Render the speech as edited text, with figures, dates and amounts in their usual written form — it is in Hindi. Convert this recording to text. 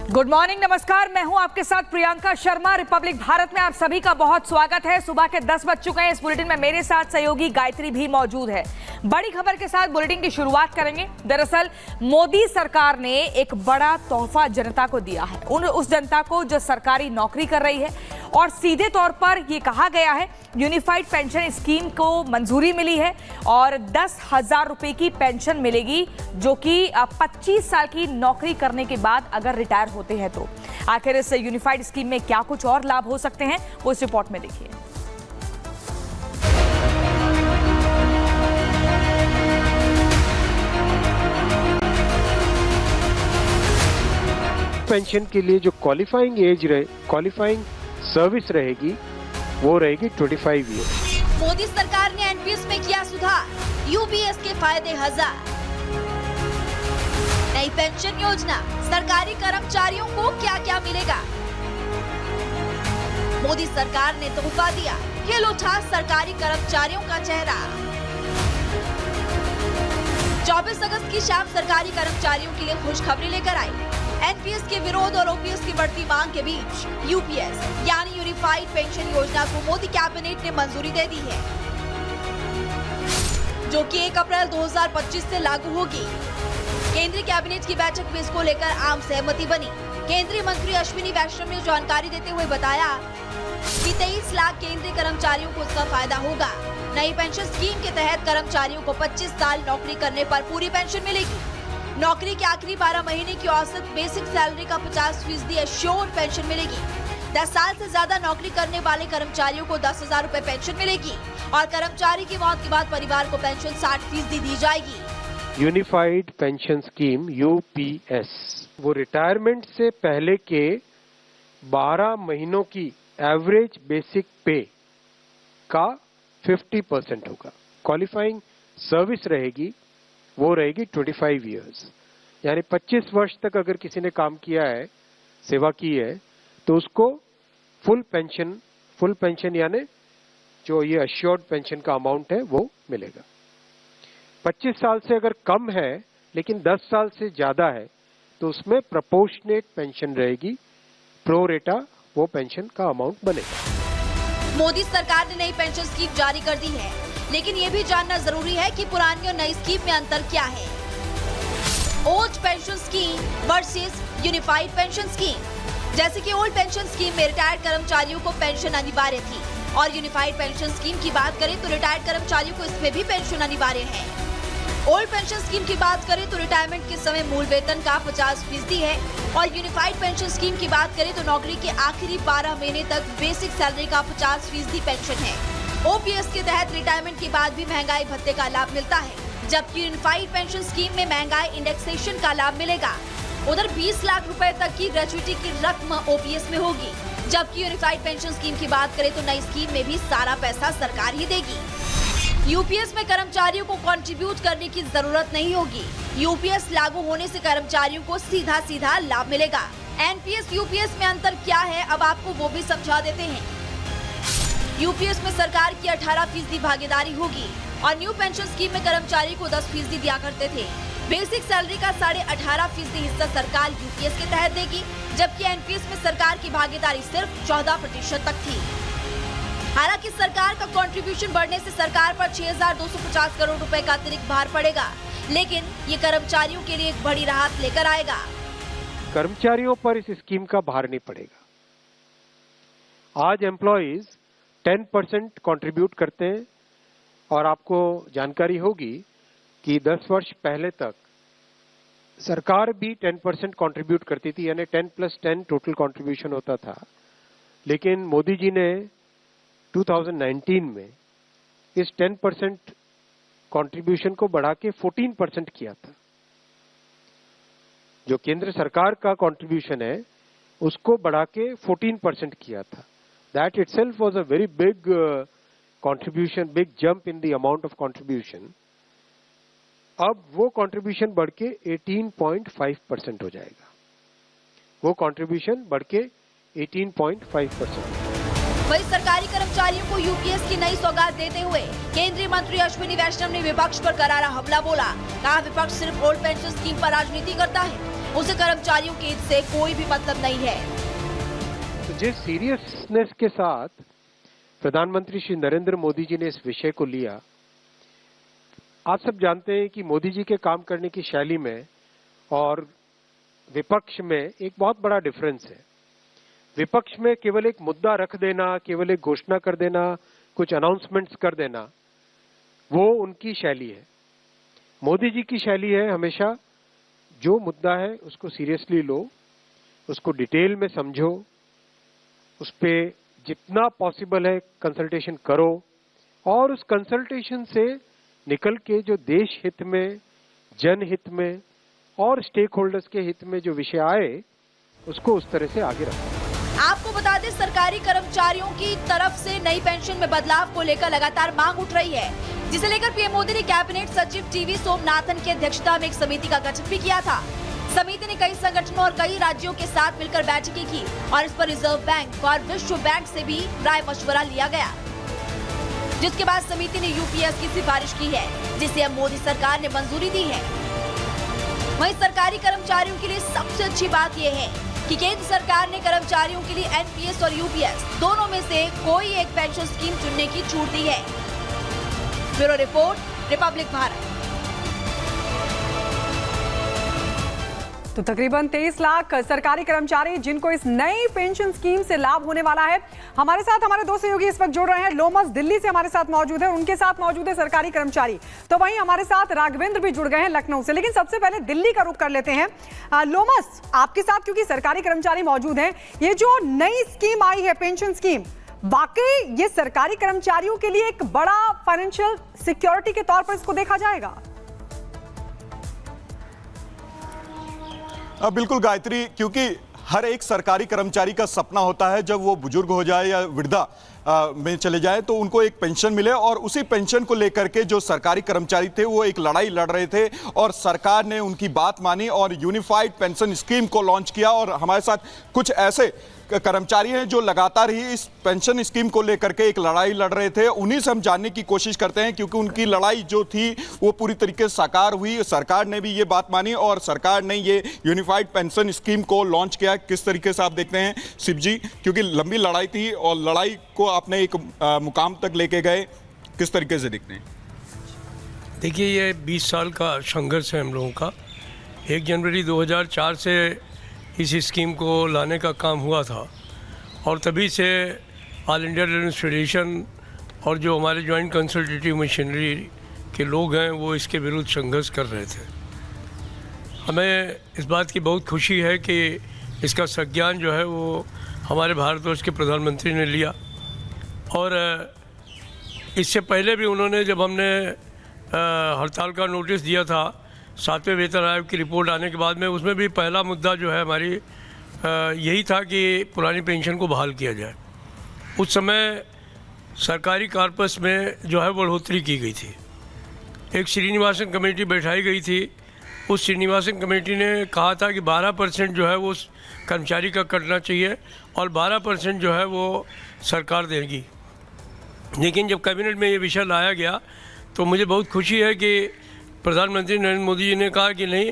गुड मॉर्निंग, नमस्कार। मैं हूं आपके साथ प्रियंका शर्मा। रिपब्लिक भारत में आप सभी का बहुत स्वागत है। सुबह के 10 बज चुके हैं। इस बुलेटिन में मेरे साथ सहयोगी गायत्री भी मौजूद है। बड़ी खबर के साथ बुलेटिन की शुरुआत करेंगे। दरअसल मोदी सरकार ने एक बड़ा तोहफा जनता को दिया है, उस जनता को जो सरकारी नौकरी कर रही है, और सीधे तौर पर यह कहा गया है यूनिफाइड पेंशन स्कीम को मंजूरी मिली है और 10,000 रुपए की पेंशन मिलेगी, जो कि 25 साल की नौकरी करने के बाद अगर रिटायर होते हैं तो। आखिर इस यूनिफाइड स्कीम में क्या कुछ और लाभ हो सकते हैं, वो इस रिपोर्ट में देखिए। पेंशन के लिए जो क्वालिफाइंग सर्विस रहेगी वो रहेगी 25 ईयर। मोदी सरकार ने एनपीएस में किया सुधार, यूपीएस के फायदे 1000। नई पेंशन योजना, सरकारी कर्मचारियों को क्या क्या मिलेगा? मोदी सरकार ने तोहफा दिया, खिल उठा सरकारी कर्मचारियों का चेहरा। 24 अगस्त की शाम सरकारी कर्मचारियों के लिए खुशखबरी लेकर आई। एनपीएस के विरोध और ओपीएस की बढ़ती मांग के बीच यूपीएस यानी यूनिफाइड पेंशन योजना को मोदी कैबिनेट ने मंजूरी दे दी है, जो कि 1 अप्रैल 2025 से लागू होगी। केंद्रीय कैबिनेट की बैठक में इसको लेकर आम सहमति बनी। केंद्रीय मंत्री अश्विनी वैष्णव ने जानकारी देते हुए बताया कि 23 लाख केंद्रीय कर्मचारियों को इसका फायदा होगा। नई पेंशन स्कीम के तहत कर्मचारियों को 25 साल नौकरी करने पर पूरी पेंशन मिलेगी। नौकरी के आखिरी 12 महीने की औसत बेसिक सैलरी का 50% एश्योर्ड पेंशन मिलेगी। 10 साल से ज्यादा नौकरी करने वाले कर्मचारियों को 10,000 रुपए पेंशन मिलेगी और कर्मचारी की मौत के बाद परिवार को पेंशन 60% दी जाएगी। यूनिफाइड पेंशन स्कीम यूपीएस वो रिटायरमेंट से पहले के 12 महीनों की एवरेज बेसिक पे का 50% होगा। क्वालिफाइंग सर्विस रहेगी वो रहेगी 25 इयर्स, यानी 25 वर्ष तक अगर किसी ने काम किया है, सेवा की है, तो उसको फुल पेंशन यानी जो ये अश्योर्ड पेंशन का अमाउंट है वो मिलेगा। 25 साल से अगर कम है लेकिन 10 साल से ज्यादा है तो उसमें प्रोपोर्शनेट पेंशन रहेगी, प्रो रेटा वो पेंशन का अमाउंट बनेगा। मोदी सरकार ने नई पेंशन स्कीम जारी कर दी है, लेकिन ये भी जानना जरूरी है कि पुरानी और नई स्कीम में अंतर क्या है। Old pension scheme versus unified pension scheme. जैसे कि ओल्ड पेंशन स्कीम में रिटायर्ड कर्मचारियों को पेंशन अनिवार्य थी और यूनिफाइड पेंशन स्कीम की बात करें तो रिटायर्ड कर्मचारियों को इसमें भी पेंशन अनिवार्य है। ओल्ड पेंशन स्कीम की बात करें तो रिटायरमेंट के समय मूल वेतन का 50% है और यूनिफाइड पेंशन स्कीम की बात करें तो नौकरी के आखिरी 12 महीने तक बेसिक सैलरी का 50% पेंशन है। ओपीएस के तहत रिटायरमेंट के बाद भी महंगाई भत्ते का लाभ मिलता है, जबकि यूनिफाइड पेंशन स्कीम में महंगाई इंडेक्सेशन का लाभ मिलेगा। उधर 20 लाख रुपए तक की ग्रेच्युटी की रकम ओपीएस में होगी, जबकि यूनिफाइड पेंशन स्कीम की बात करें तो नई स्कीम में भी सारा पैसा सरकार ही देगी। यूपीएस में कर्मचारियों को कंट्रीब्यूट करने की जरूरत नहीं होगी। यूपीएस लागू होने से कर्मचारियों को सीधा सीधा लाभ मिलेगा। एनपीएस यूपीएस में अंतर क्या है, अब आपको वो भी समझा देते हैं। यूपीएस में सरकार की 18% भागीदारी होगी और न्यू पेंशन स्कीम में कर्मचारी को 10% दिया करते थे। बेसिक सैलरी का 18.5% हिस्सा सरकार यूपीएस के तहत देगी, जबकि एनपीएस में सरकार की भागीदारी सिर्फ 14% तक थी। हालांकि सरकार का कंट्रीब्यूशन बढ़ने से सरकार पर 6,250 करोड़ रुपए का अतिरिक्त भार पड़ेगा, लेकिन ये कर्मचारियों के लिए एक बड़ी राहत लेकर आएगा। कर्मचारियों पर इस स्कीम का भार नहीं पड़ेगा। आज एम्प्लॉइज 10% कंट्रीब्यूट करते हैं और आपको जानकारी होगी कि 10 वर्ष पहले तक सरकार भी 10% कंट्रीब्यूट करती थी, यानी 10+10 टोटल कंट्रीब्यूशन होता था। लेकिन मोदी जी ने 2019 में इस 10% कंट्रीब्यूशन को बढ़ा के 14% किया था। जो केंद्र सरकार का कंट्रीब्यूशन है उसको बढ़ा के 14% किया था। That itself was a very big contribution, big jump in the amount of contribution. अब वो कंट्रीब्यूशन बढ़ के 18.5% हो जाएगा। वो कंट्रीब्यूशन बढ़ के 18.5%। वही सरकारी कर्मचारियों को यूपीएस की नई सौगात देते हुए केंद्रीय मंत्री अश्विनी वैष्णव ने विपक्ष पर करारा हमला बोला। कहा विपक्ष सिर्फ ओल्ड पेंशन स्कीम पर राजनीति करता है। उसे कर्मचारियों के हित से कोई भी मतलब नहीं है। तो जिस सीरियसनेस के साथ प्रधानमंत्री श्री नरेंद्र मोदी जी ने इस विषय को लिया, आप सब जानते हैं कि मोदी जी के काम करने की शैली में और विपक्ष में एक बहुत बड़ा डिफरेंस है। विपक्ष में केवल एक मुद्दा रख देना, केवल एक घोषणा कर देना, कुछ अनाउंसमेंट्स कर देना, वो उनकी शैली है। मोदी जी की शैली है हमेशा जो मुद्दा है उसको सीरियसली लो, उसको डिटेल में समझो, उस पे जितना पॉसिबल है कंसल्टेशन करो और उस कंसल्टेशन से निकल के जो देश हित में, जनहित में और स्टेक होल्डर्स के हित में जो विषय आए उसको उस तरह से आगे रखो। आपको बता दें, सरकारी कर्मचारियों की तरफ से नई पेंशन में बदलाव को लेकर लगातार मांग उठ रही है, जिसे लेकर पीएम मोदी ने कैबिनेट सचिव टीवी सोमनाथन की अध्यक्षता में एक समिति का गठन भी किया था। समिति ने कई संगठनों और कई राज्यों के साथ मिलकर बैठकें की और इस पर रिजर्व बैंक और विश्व बैंक से भी राय मशवरा लिया गया, जिसके बाद समिति ने यूपीएस की सिफारिश की है, जिसे अब मोदी सरकार ने मंजूरी दी है। वहीं सरकारी कर्मचारियों के लिए सबसे अच्छी बात यह है कि केंद्र सरकार ने कर्मचारियों के लिए एनपीएस और यूपीएस दोनों में से कोई एक पेंशन स्कीम चुनने की छूट दी है। Bureau report, Republic Bharat. तो तकरीबन 23 लाख सरकारी कर्मचारी जिनको इस नई पेंशन स्कीम से लाभ होने वाला है। हमारे साथ हमारे दो सहयोगी इस वक्त जुड़ रहे हैं। लोमस दिल्ली से हमारे साथ मौजूद है, उनके साथ मौजूद है सरकारी कर्मचारी। तो वहीं हमारे साथ राघवेंद्र भी जुड़ गए हैं लखनऊ से। लेकिन सबसे पहले दिल्ली का रुख कर लेते हैं। लोमस, आपके साथ क्योंकि सरकारी कर्मचारी मौजूद हैं, ये जो नई स्कीम आई है पेंशन स्कीम, वाकई ये सरकारी कर्मचारियों के लिए एक बड़ा फाइनेंशियल सिक्योरिटी के तौर पर इसको देखा जाएगा? बिल्कुल गायत्री, क्योंकि हर एक सरकारी कर्मचारी का सपना होता है जब वो बुजुर्ग हो जाए या वृद्धा में चले जाए तो उनको एक पेंशन मिले, और उसी पेंशन को लेकर के जो सरकारी कर्मचारी थे वो एक लड़ाई लड़ रहे थे और सरकार ने उनकी बात मानी और यूनिफाइड पेंशन स्कीम को लॉन्च किया। और हमारे साथ कुछ ऐसे कर्मचारी हैं जो लगातार ही इस पेंशन स्कीम को लेकर के एक लड़ाई लड़ रहे थे। उन्हीं से हम जानने की कोशिश करते हैं, क्योंकि उनकी लड़ाई जो थी वो पूरी तरीके से साकार हुई। सरकार ने भी ये बात मानी और सरकार ने ये यूनिफाइड पेंशन स्कीम को लॉन्च किया। किस तरीके से आप देखते हैं शिव जी, क्योंकि लंबी लड़ाई थी और लड़ाई को आपने एक मुकाम तक लेके गए, किस तरीके से देखते हैं? देखिए, ये 20 साल का संघर्ष है हम लोगों का। 1 जनवरी 2004 से इस स्कीम को लाने का काम हुआ था और तभी से ऑल इंडिया रेलवेज फेडरेशन और जो हमारे जॉइंट कंसल्टेटिव मशीनरी के लोग हैं वो इसके विरुद्ध संघर्ष कर रहे थे। हमें इस बात की बहुत खुशी है कि इसका संज्ञान जो है वो हमारे भारतवर्ष के प्रधानमंत्री ने लिया, और इससे पहले भी उन्होंने, जब हमने हड़ताल का नोटिस दिया था 7वें वेतन आयोग की रिपोर्ट आने के बाद में, उसमें भी पहला मुद्दा जो है हमारी यही था कि पुरानी पेंशन को बहाल किया जाए। उस समय सरकारी कॉर्पस में जो है बढ़ोतरी की गई थी। एक श्रीनिवासन कमेटी बैठाई गई थी। उस श्रीनिवासन कमेटी ने कहा था कि 12% जो है वो कर्मचारी का कटना चाहिए और 12% जो है वो सरकार देगी। लेकिन जब कैबिनेट में ये विषय लाया गया तो मुझे बहुत खुशी है कि प्रधानमंत्री नरेंद्र मोदी जी ने कहा कि नहीं,